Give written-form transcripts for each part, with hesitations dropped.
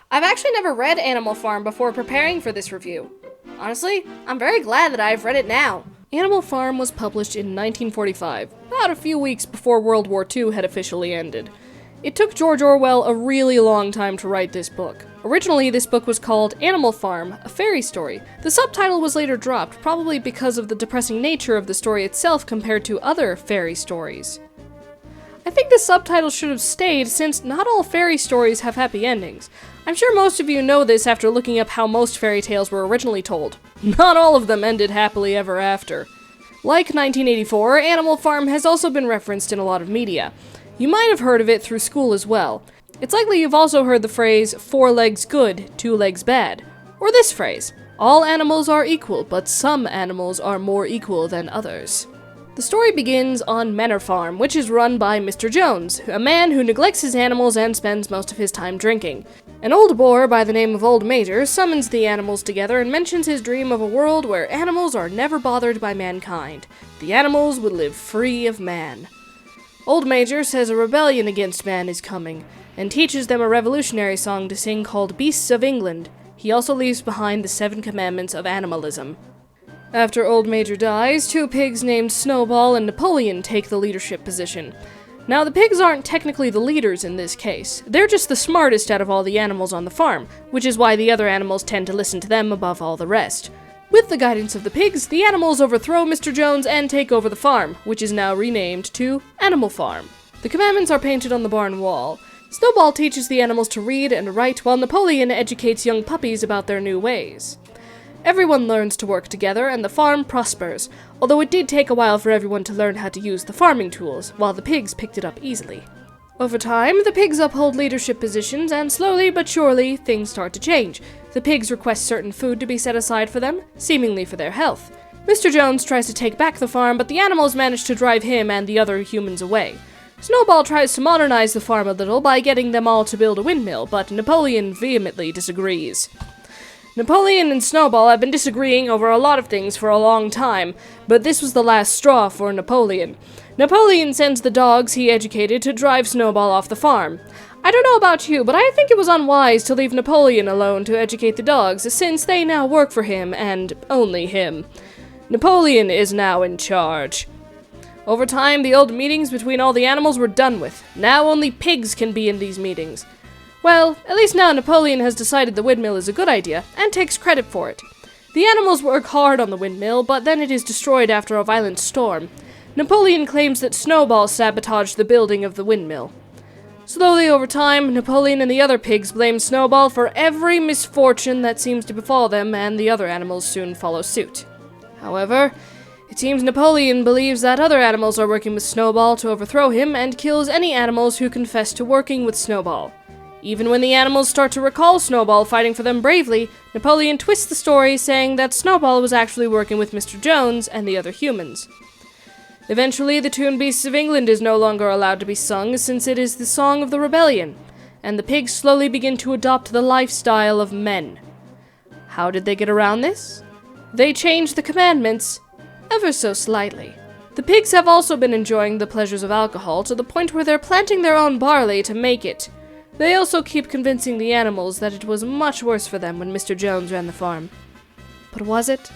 I've actually never read Animal Farm before preparing for this review. Honestly, I'm very glad that I've read it now. Animal Farm was published in 1945, about a few weeks before World War II had officially ended. It took George Orwell a really long time to write this book. Originally, this book was called Animal Farm, a fairy story. The subtitle was later dropped, probably because of the depressing nature of the story itself compared to other fairy stories. I think the subtitle should have stayed, since not all fairy stories have happy endings. I'm sure most of you know this after looking up how most fairy tales were originally told. Not all of them ended happily ever after. Like 1984, Animal Farm has also been referenced in a lot of media. You might have heard of it through school as well. It's likely you've also heard the phrase, 4 legs good, 2 legs bad. Or this phrase, all animals are equal, but some animals are more equal than others. The story begins on Manor Farm, which is run by Mr. Jones, a man who neglects his animals and spends most of his time drinking. An old boar by the name of Old Major summons the animals together and mentions his dream of a world where animals are never bothered by mankind. The animals would live free of man. Old Major says a rebellion against man is coming, and teaches them a revolutionary song to sing called Beasts of England. He also leaves behind the 7 commandments of animalism. After Old Major dies, 2 pigs named Snowball and Napoleon take the leadership position. Now, the pigs aren't technically the leaders in this case. They're just the smartest out of all the animals on the farm, which is why the other animals tend to listen to them above all the rest. With the guidance of the pigs, the animals overthrow Mr. Jones and take over the farm, which is now renamed to Animal Farm. The commandments are painted on the barn wall. Snowball teaches the animals to read and write, while Napoleon educates young puppies about their new ways. Everyone learns to work together, and the farm prospers, although it did take a while for everyone to learn how to use the farming tools, while the pigs picked it up easily. Over time, the pigs uphold leadership positions, and slowly but surely, things start to change. The pigs request certain food to be set aside for them, seemingly for their health. Mr. Jones tries to take back the farm, but the animals manage to drive him and the other humans away. Snowball tries to modernize the farm a little by getting them all to build a windmill, but Napoleon vehemently disagrees. Napoleon and Snowball have been disagreeing over a lot of things for a long time, but this was the last straw for Napoleon. Napoleon sends the dogs he educated to drive Snowball off the farm. I don't know about you, but I think it was unwise to leave Napoleon alone to educate the dogs, since they now work for him, and only him. Napoleon is now in charge. Over time, the old meetings between all the animals were done with. Now only pigs can be in these meetings. Well, at least now Napoleon has decided the windmill is a good idea, and takes credit for it. The animals work hard on the windmill, but then it is destroyed after a violent storm. Napoleon claims that Snowball sabotaged the building of the windmill. Slowly over time, Napoleon and the other pigs blame Snowball for every misfortune that seems to befall them, and the other animals soon follow suit. However, it seems Napoleon believes that other animals are working with Snowball to overthrow him, and kills any animals who confess to working with Snowball. Even when the animals start to recall Snowball fighting for them bravely, Napoleon twists the story, saying that Snowball was actually working with Mr. Jones and the other humans. Eventually, the tune Beasts of England is no longer allowed to be sung, since it is the song of the rebellion, and the pigs slowly begin to adopt the lifestyle of men. How did they get around this? They changed the commandments ever so slightly. The pigs have also been enjoying the pleasures of alcohol to the point where they're planting their own barley to make it. They also keep convincing the animals that it was much worse for them when Mr. Jones ran the farm. But was it?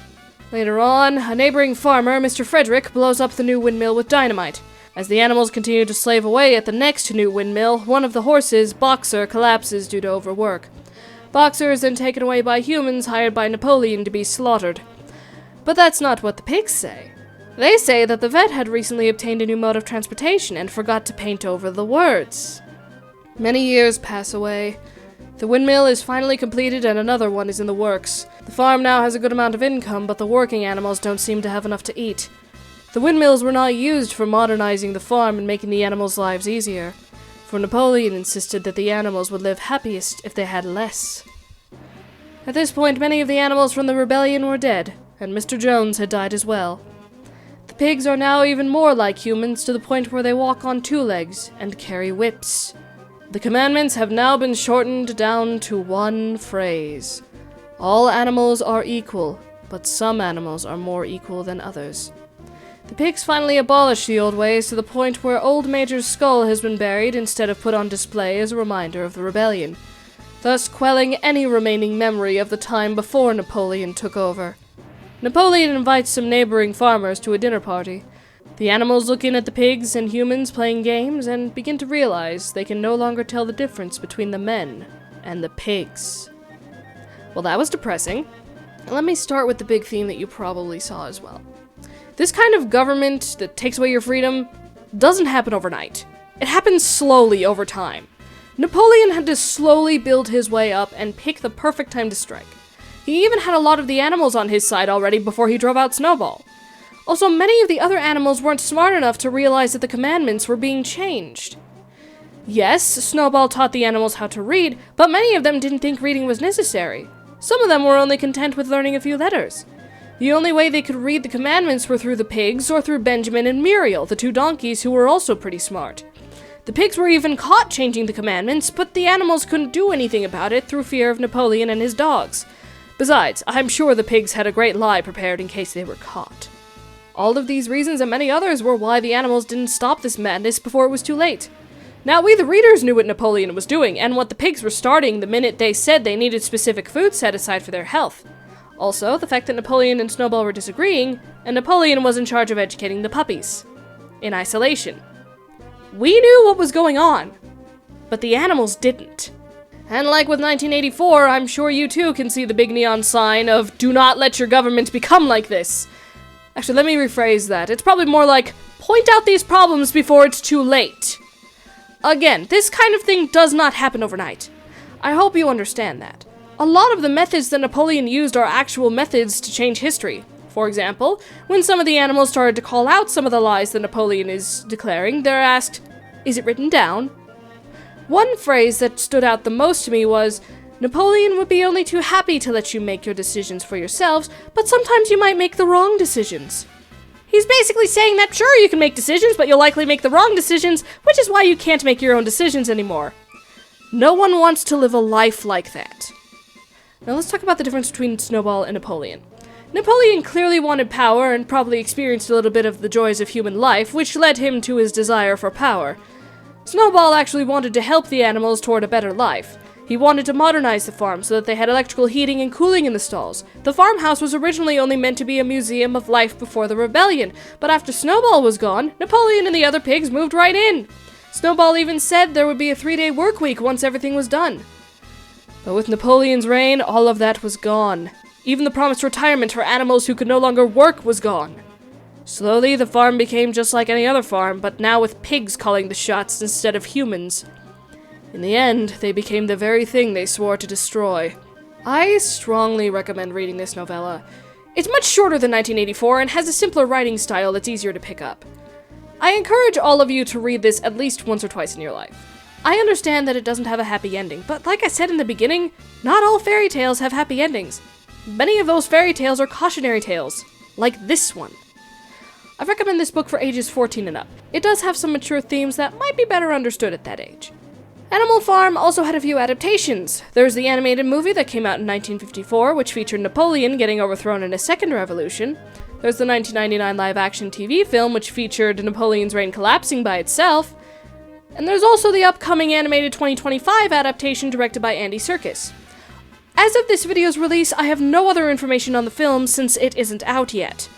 Later on, a neighboring farmer, Mr. Frederick, blows up the new windmill with dynamite. As the animals continue to slave away at the next new windmill, one of the horses, Boxer, collapses due to overwork. Boxer is then taken away by humans hired by Napoleon to be slaughtered. But that's not what the pigs say. They say that the vet had recently obtained a new mode of transportation and forgot to paint over the words. Many years pass away. The windmill is finally completed and another one is in the works. The farm now has a good amount of income, but the working animals don't seem to have enough to eat. The windmills were not used for modernizing the farm and making the animals' lives easier, for Napoleon insisted that the animals would live happiest if they had less. At this point, many of the animals from the rebellion were dead, and Mr. Jones had died as well. The pigs are now even more like humans, to the point where they walk on 2 legs and carry whips. The commandments have now been shortened down to one phrase. All animals are equal, but some animals are more equal than others. The pigs finally abolish the old ways to the point where Old Major's skull has been buried instead of put on display as a reminder of the rebellion. thus quelling any remaining memory of the time before Napoleon took over. Napoleon invites some neighboring farmers to a dinner party. The animals look in at the pigs and humans playing games and begin to realize they can no longer tell the difference between the men and the pigs. Well, that was depressing. Let me start with the big theme that you probably saw as well. This kind of government that takes away your freedom doesn't happen overnight. It happens slowly over time. Napoleon had to slowly build his way up and pick the perfect time to strike. He even had a lot of the animals on his side already before he drove out Snowball. Also, many of the other animals weren't smart enough to realize that the commandments were being changed. Yes, Snowball taught the animals how to read, but many of them didn't think reading was necessary. Some of them were only content with learning a few letters. The only way they could read the commandments were through the pigs or through Benjamin and Muriel, the two donkeys who were also pretty smart. The pigs were even caught changing the commandments, but the animals couldn't do anything about it through fear of Napoleon and his dogs. Besides, I'm sure the pigs had a great lie prepared in case they were caught. All of these reasons and many others were why the animals didn't stop this madness before it was too late. Now, we the readers knew what Napoleon was doing, and what the pigs were starting the minute they said they needed specific food set aside for their health. Also, the fact that Napoleon and Snowball were disagreeing, and Napoleon was in charge of educating the puppies. In isolation. We knew what was going on, but the animals didn't. And like with 1984, I'm sure you too can see the big neon sign of, "Do not let your government become like this." Actually, let me rephrase that. It's probably more like, point out these problems before it's too late. Again, this kind of thing does not happen overnight. I hope you understand that. A lot of the methods that Napoleon used are actual methods to change history. For example, when some of the animals started to call out some of the lies that Napoleon is declaring, they're asked, "Is it written down?" One phrase that stood out the most to me was, "Napoleon would be only too happy to let you make your decisions for yourselves, but sometimes you might make the wrong decisions." He's basically saying that sure, you can make decisions, but you'll likely make the wrong decisions, which is why you can't make your own decisions anymore. No one wants to live a life like that. Now let's talk about the difference between Snowball and Napoleon. Napoleon clearly wanted power and probably experienced a little bit of the joys of human life, which led him to his desire for power. Snowball actually wanted to help the animals toward a better life. He wanted to modernize the farm so that they had electrical heating and cooling in the stalls. The farmhouse was originally only meant to be a museum of life before the rebellion, but after Snowball was gone, Napoleon and the other pigs moved right in. Snowball even said there would be a 3-day work week once everything was done. But with Napoleon's reign, all of that was gone. Even the promised retirement for animals who could no longer work was gone. Slowly, the farm became just like any other farm, but now with pigs calling the shots instead of humans. In the end, they became the very thing they swore to destroy. I strongly recommend reading this novella. It's much shorter than 1984 and has a simpler writing style that's easier to pick up. I encourage all of you to read this at least once or twice in your life. I understand that it doesn't have a happy ending, but like I said in the beginning, not all fairy tales have happy endings. Many of those fairy tales are cautionary tales, like this one. I recommend this book for ages 14 and up. It does have some mature themes that might be better understood at that age. Animal Farm also had a few adaptations. There's the animated movie that came out in 1954, which featured Napoleon getting overthrown in a second revolution. There's the 1999 live-action TV film, which featured Napoleon's reign collapsing by itself. And there's also the upcoming animated 2025 adaptation directed by Andy Serkis. As of this video's release, I have no other information on the film since it isn't out yet.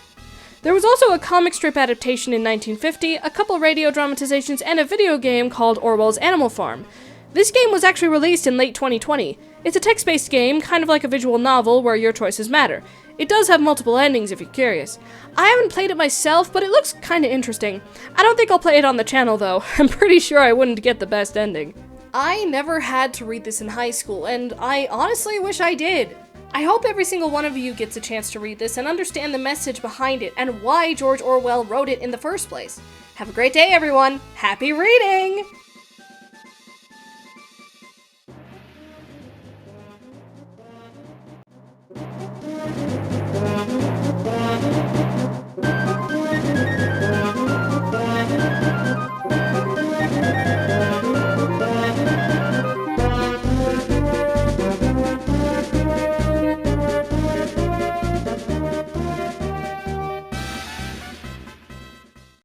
There was also a comic strip adaptation in 1950, a couple radio dramatizations, and a video game called Orwell's Animal Farm. This game was actually released in late 2020. It's a text-based game, kind of like a visual novel where your choices matter. It does have multiple endings if you're curious. I haven't played it myself, but it looks kinda interesting. I don't think I'll play it on the channel though. I'm pretty sure I wouldn't get the best ending. I never had to read this in high school, and I honestly wish I did. I hope every single one of you gets a chance to read this and understand the message behind it and why George Orwell wrote it in the first place. Have a great day, everyone. Happy reading!